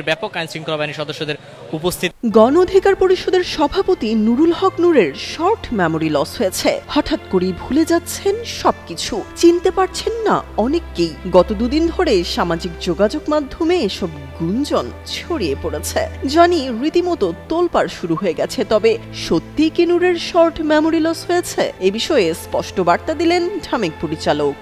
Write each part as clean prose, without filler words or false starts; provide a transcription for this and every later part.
ব্যাপক আইন শৃঙ্খলা বাহিনীর সদস্যদের উপস্থিত। গণ অধিকার পরিষদের সভাপতি নুরুল হক নূরের শর্ট মেমোরি লস হয়েছে। হঠাৎ করেই ভুলে যাচ্ছেন সবকিছু, চিনতে পারছেন না অনেককেই। গত দুদিন ধরে সামাজিক যোগাযোগ মাধ্যমে এসব গুঞ্জন ছড়িয়ে পড়েছে। জানি রীতিমতো তোলপাড় শুরু হয়ে গেছে, তবে সত্যি কি নূরের শর্ট মেমোরি লস হয়েছে? এ বিষয়ে স্পষ্ট বার্তা দিলেন ঢামেক পরিচালক।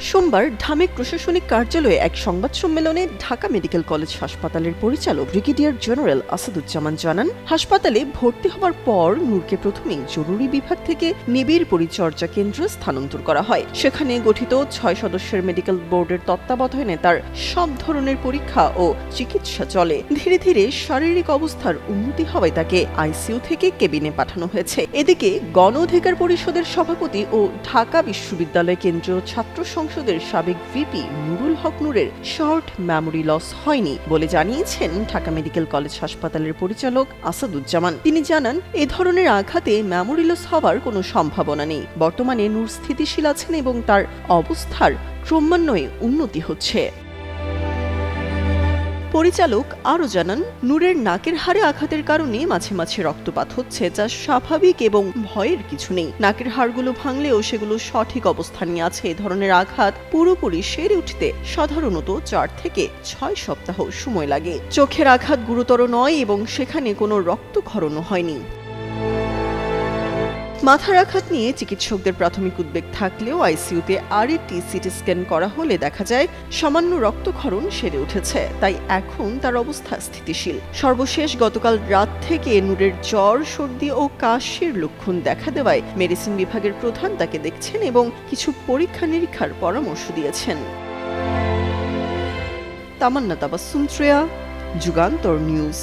সোমবার ঢামেক প্রশাসনিক কার্যালয়ে এক সংবাদ সম্মেলনে ঢাকা মেডিকেল কলেজ হাসপাতালের পরিচালক ব্রিগেডিয়ার জেনারেল আসাদুজ্জামান জানান, হাসপাতালে ভর্তি হওয়ার পর নূরকে প্রথমেই জরুরি বিভাগ থেকে নিবিড় পরিচর্যা কেন্দ্রে স্থানান্তর করা হয়। সেখানে গঠিত 6 সদস্যের মেডিকেল বোর্ডের তত্ত্বাবধানে তার সব ধরনের পরীক্ষা ও চিকিৎসা চলে। ধীরে ধীরে শারীরিক অবস্থার উন্নতি হওয়ায় তাকে আইসিইউ থেকে কেবিনে পাঠানো হয়েছে। এদিকে গণ অধিকার পরিষদের সভাপতি ও ঢাকা বিশ্ববিদ্যালয় কেন্দ্রীয় ছাত্র সংসদের সাবেক ভিপি নুরুল হক নূরের শর্ট মেমোরি লস হয়নি বলে জানিয়েছেন ঢাকা মেডিকেল কলেজ হাসপাতালের পরিচালক আসাদুজ্জামান। তিনি জানান, এ ধরনের আঘাতে মেমোরি লস হওয়ার কোনো সম্ভাবনা নেই। বর্তমানে নূর স্থিতিশীল আছেন এবং তার অবস্থার ক্রমান্বয়ে উন্নতি হচ্ছে। পরিচালক আরও জানান, নূরের নাকের হাড়ে আঘাতের কারণে মাঝে মাঝে রক্তপাত হচ্ছে, যা স্বাভাবিক এবং ভয়ের কিছু নেই। নাকের হাড়গুলো ভাঙলেও সেগুলো সঠিক অবস্থানে আছে। এ ধরনের আঘাত পুরোপুরি সেরে উঠতে সাধারণত 4 থেকে 6 সপ্তাহ সময় লাগে। চোখের আঘাত গুরুতর নয় এবং সেখানে কোনো রক্তক্ষরণও হয়নি। মাথার আঘাত নিয়ে চিকিৎসকদের প্রাথমিক উদ্বেগ থাকলেও আইসিইউতে আরেকটি সিটি স্ক্যান করা হলে দেখা যায় সামান্য রক্তক্ষরণ সেরে উঠেছে, তাই এখন তার অবস্থা স্থিতিশীল। সর্বশেষ গতকাল রাত থেকে নূরের জ্বর, সর্দি ও কাশির লক্ষণ দেখা দেওয়ায় মেডিসিন বিভাগের প্রধান তাকে দেখছেন এবং কিছু পরীক্ষা নিরীক্ষার পরামর্শ দিয়েছেন। তামান্না তাবাসসুম, যুগান্তর নিউজ।